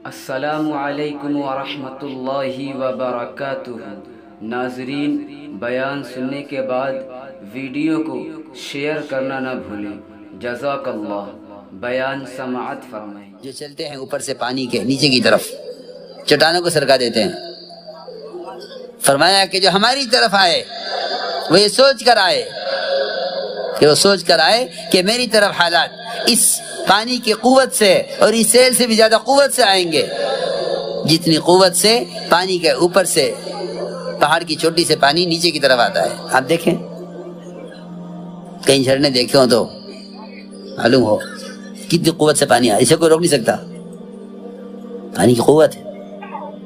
السلام علیکم ورحمۃ اللہ وبرکاتہ۔ ناظرین، بیان سننے کے بعد ویڈیو کو شیئر کرنا نہ بھولیں۔ جزاک اللہ۔ بیان سماعت فرمائیں۔ جو چلتے ہیں اوپر سے پانی کے نیچے کی طرف چٹانوں کو سرکا دیتے ہیں، فرمایا کہ جو ہماری طرف آئے وہ یہ سوچ کر آئے کہ میری طرف حالات اس پانی کی قوت سے اور اس سیل سے بھی زیادہ قوت سے آئیں گے، جتنی قوت سے پانی کے اوپر سے پہاڑ کی چوٹی سے پانی نیچے کی طرف آتا ہے۔ آپ دیکھیں، کہیں جھرنے دیکھے ہوں تو معلوم ہو کتنی قوت سے پانی آئے، اسے کوئی روک نہیں سکتا۔ پانی کی قوت ہے،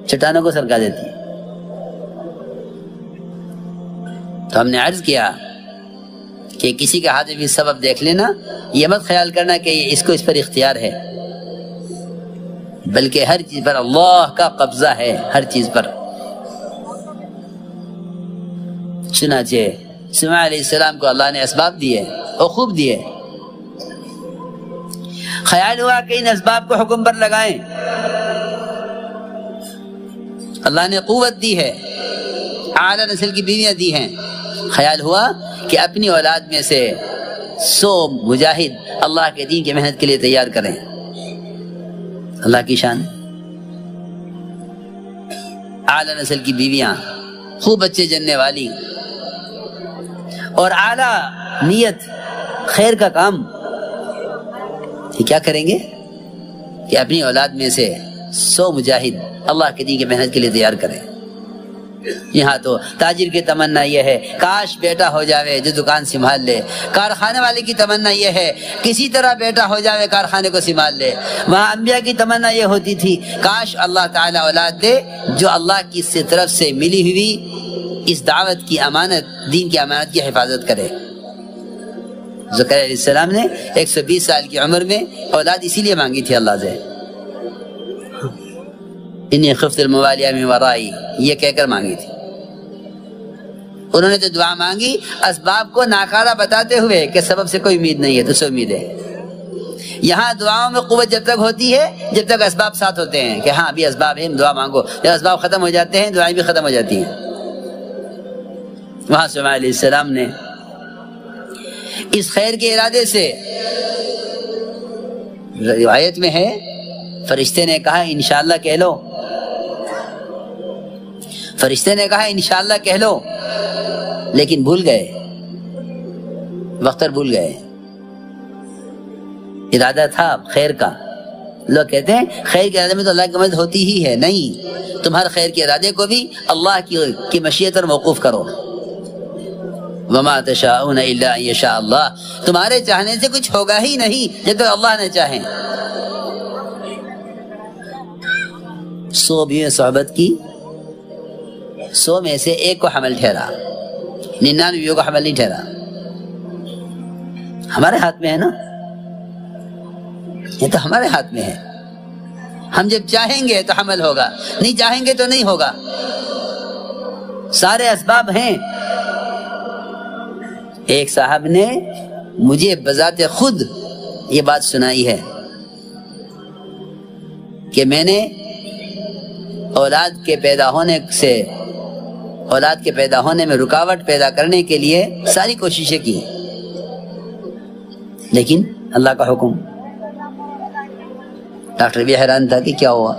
چٹانوں کو سرکا دیتی ہے۔ تو ہم نے عرض کیا کہ کسی کے ہاتھ میں بھی سبب دیکھ لینا، یہ مت خیال کرنا کہ اس کو اس پر اختیار ہے، بلکہ ہر چیز پر اللہ کا قبضہ ہے، ہر چیز پر۔ چنانچہ سلیمان علیہ السلام کو اللہ نے اسباب دیے اور خوب دیے، خیال ہوا کہ ان اسباب کو حکم پر لگائیں۔ اللہ نے قوت دی ہے، اعلیٰ نسل کی بیویاں دی ہیں، خیال ہوا کہ اپنی اولاد میں سے 100 مجاہد اللہ کے دین کی محنت کے لیے تیار کریں۔ اللہ کی شان، اعلیٰ نسل کی بیویاں، خوب بچے جننے والی اور اعلیٰ نیت، خیر کا کام۔ یہ کیا کریں گے کہ اپنی اولاد میں سے 100 مجاہد اللہ کے دین کی محنت کے لیے تیار کریں۔ یہاں تو تاجر کی تمنا یہ ہے کاش بیٹا ہو جاوے جو دکان سنبھال لے، کارخانے والے کی تمنا یہ ہے کسی طرح بیٹا ہو جاوے کارخانے کو سنبھال لے۔ وہاں انبیاء کی تمنا یہ ہوتی تھی کاش اللہ تعالیٰ اولاد دے جو اللہ کی طرف سے ملی ہوئی اس دعوت کی امانت، دین کی امانت کی حفاظت کرے۔ زکریا علیہ السلام نے 120 سال کی عمر میں اولاد اسی لیے مانگی تھی اللہ سے، انی خفت الموالیہ من ورائی، یہ کہہ کر مانگی تھی۔ انہوں نے تو دعا مانگی اسباب کو ناکارہ بتاتے ہوئے کہ سبب سے کوئی امید نہیں ہے، تو سے امید ہے۔ یہاں دعاؤں میں قوت جب تک ہوتی ہے جب تک اسباب ساتھ ہوتے ہیں کہ ہاں ابھی اسباب ہیں، دعا مانگو۔ جب اسباب ختم ہو جاتے ہیں دعائیں بھی ختم ہو جاتی ہیں۔ وہاں سلیمان علیہ السلام نے اس خیر کے ارادے سے، روایت میں ہے فرشتے نے کہا انشاءاللہ کہہ لو، فرشتے نے کہا انشاءاللہ کہہ لو، لیکن بھول گئے، وقت پر بھول گئے۔ ارادہ تھا خیر کا، لوگ کہتے ہیں خیر کے ارادے میں تو اللہ کی مدد ہوتی ہی ہے، نہیں، تم ہر خیر کے ارادے کو بھی اللہ کی مشیت پر موقوف کرو۔ وما تشاءون الا ان یشاء اللہ، تمہارے چاہنے سے کچھ ہوگا ہی نہیں جب تک اللہ نے چاہے۔ 100 بیویں صحبت کی، 100 میں سے ایک کو حمل ٹھہرا، 99 بیویوں کو حمل نہیں ٹھہرا۔ ہمارے ہاتھ میں ہے نا، یہ تو ہمارے ہاتھ میں ہے۔ ہم جب چاہیں گے تو حمل ہوگا، نہیں چاہیں گے تو نہیں ہوگا۔ سارے اسباب ہیں۔ ایک صاحب نے مجھے بذات خود یہ بات سنائی ہے کہ میں نے اولاد کے پیدا ہونے میں رکاوٹ پیدا کرنے کے لیے ساری کوششیں کی، لیکن اللہ کا حکم۔ ڈاکٹر بھی حیران تھا کہ کیا ہوا،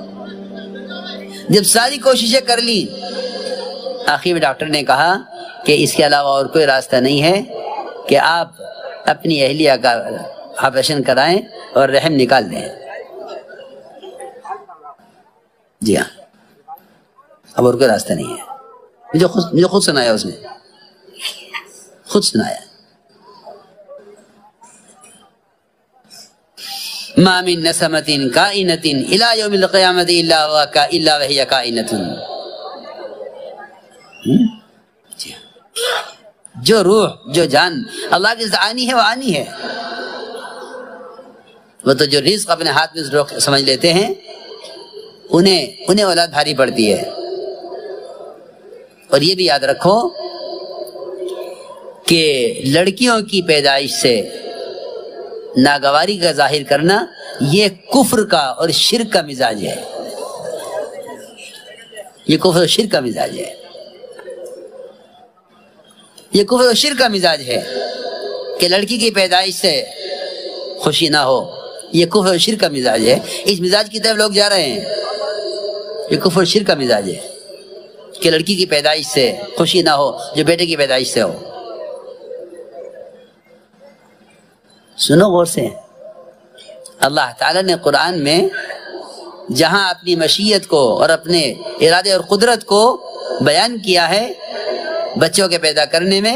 جب ساری کوششیں کر لی آخر میں ڈاکٹر نے کہا کہ اس کے علاوہ اور کوئی راستہ نہیں ہے کہ آپ اپنی اہلیہ کا آپریشن کرائیں اور رحم نکال دیں۔ جی ہاں، اب اور کوئی راستہ نہیں ہے۔ مجھے خود سنایا، اس نے خود سنایا۔ ما من نسمۃ کائنۃ الی یوم القیامۃ الا وہی کائنۃ۔ جو روح، جو جان اللہ کی آنی ہے وہ آنی ہے۔ وہ تو جو رزق اپنے ہاتھ میں سمجھ لیتے ہیں انہیں اولاد بھاری پڑتی ہے۔ اور یہ بھی یاد رکھو کہ لڑکیوں کی پیدائش سے ناگواری کا ظاہر کرنا یہ کفر کا اور شرک کا مزاج ہے۔ یہ کفر و شرک کا مزاج ہے، یہ کفر و شرک کا مزاج ہے کہ لڑکی کی پیدائش سے خوشی نہ ہو، یہ کفر و شرک کا مزاج ہے۔ اس مزاج کی طرف لوگ جا رہے ہیں، یہ کفر و شرک کا مزاج ہے کہ لڑکی کی پیدائش سے خوشی نہ ہو جو بیٹے کی پیدائش سے ہو۔ سنو غور سے، اللہ تعالیٰ نے قرآن میں جہاں اپنی مشیت کو اور اپنے ارادے اور قدرت کو بیان کیا ہے بچوں کے پیدا کرنے میں،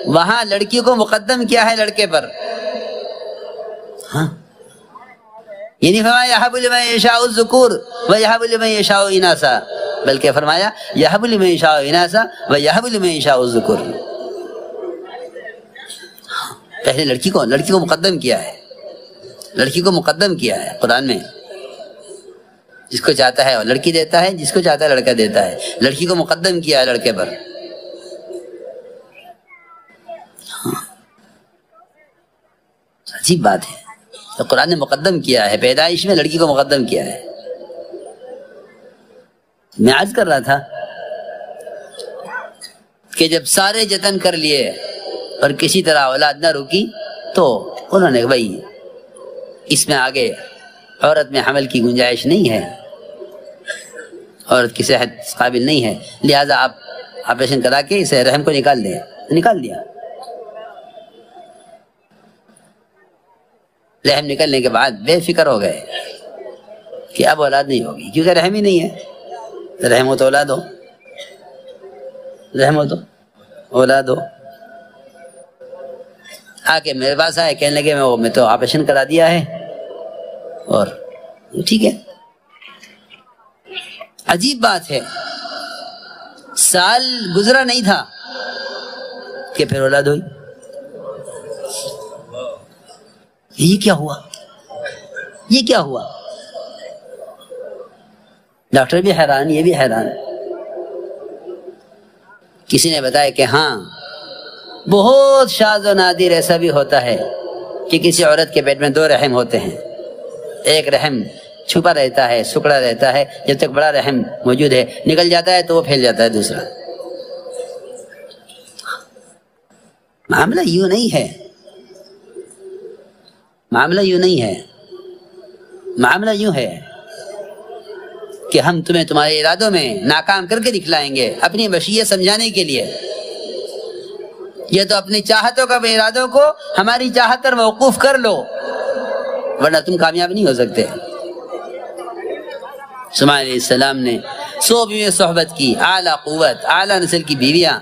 وہاں لڑکی کو مقدم کیا ہے لڑکے پر۔ ہاں، یعنی فرمایا یہب لمن یشاء الذکور ویہب لمن یشاء اناثا، بلکہ فرمایا یہب لمن یشاء اناثا ویہب لمن یشاء الذکور۔ پہلے لڑکی کو مقدم کیا ہے، لڑکی کو مقدم کیا ہے قرآن میں۔ جس کو چاہتا ہے وہ لڑکی دیتا ہے، جس کو چاہتا ہے لڑکا دیتا ہے، لڑکی کو مقدم کیا ہے لڑکے پر۔ عجیب بات ہے، تو قرآن نے مقدم کیا ہے، پیدائش میں لڑکی کو مقدم کیا ہے۔ میں عرض کر رہا تھا کہ جب سارے جتن کر لیے اور کسی طرح اولاد نہ رکی تو انہوں نے بھائی اس میں آگے عورت میں حمل کی گنجائش نہیں ہے، عورت کی صحت قابل نہیں ہے، لہذا آپ آپریشن کرا کے اسے رحم کو نکال دیں۔ نکال دیا۔ رحم نکلنے کے بعد بے فکر ہو گئے کہ اب اولاد نہیں ہوگی، کیونکہ رحم ہی نہیں ہے۔ رحم ہو تو اولاد ہو، رحم ہو تو اولاد ہو۔ آ کے میرے پاس آئے، کہنے لگے میں تو آپریشن کرا دیا ہے اور ٹھیک ہے۔ عجیب بات ہے، سال گزرا نہیں تھا کہ پھر اولاد ہوئی۔ یہ کیا ہوا، یہ کیا ہوا؟ ڈاکٹر بھی حیران، یہ بھی حیران۔ کسی نے بتایا کہ ہاں بہت شاذ و نادر ایسا بھی ہوتا ہے کہ کسی عورت کے پیٹ میں 2 رحم ہوتے ہیں، ایک رحم چھپا رہتا ہے، سکڑا رہتا ہے، جب تک بڑا رحم موجود ہے، نکل جاتا ہے تو وہ پھیل جاتا ہے دوسرا۔ معاملہ یوں نہیں ہے، معاملہ یوں نہیں ہے، معاملہ یوں ہے کہ ہم تمہیں تمہارے ارادوں میں ناکام کر کے دکھلائیں گے اپنی مشیت سمجھانے کے لیے۔ یہ تو اپنی چاہتوں کا ارادوں کو ہماری چاہت پر موقوف کر لو، ورنہ تم کامیاب نہیں ہو سکتے۔ سلیمان علیہ السلام نے 100 بیویوں صحبت کی، اعلیٰ قوت، اعلیٰ نسل کی بیویاں،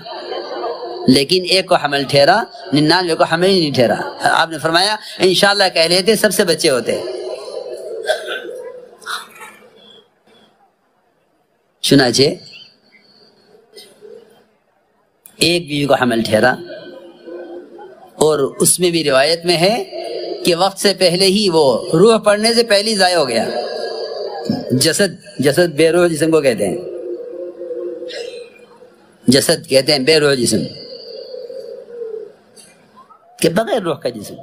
لیکن ایک کو حمل ٹھہرا، 99 کو حمل ہی نہیں ٹھہرا۔ آپ نے فرمایا انشاءاللہ کہہ لیتے سب سے بچے ہوتے۔ چنانچہ ایک بیوی کو حمل ٹھہرا، اور اس میں بھی روایت میں ہے کہ وقت سے پہلے ہی وہ روح پڑنے سے پہلے ضائع ہو گیا۔ جسد بے روح جسم کو کہتے ہیں، جسد کہتے ہیں بے روح جسم، کہ بغیر روح کا جسم۔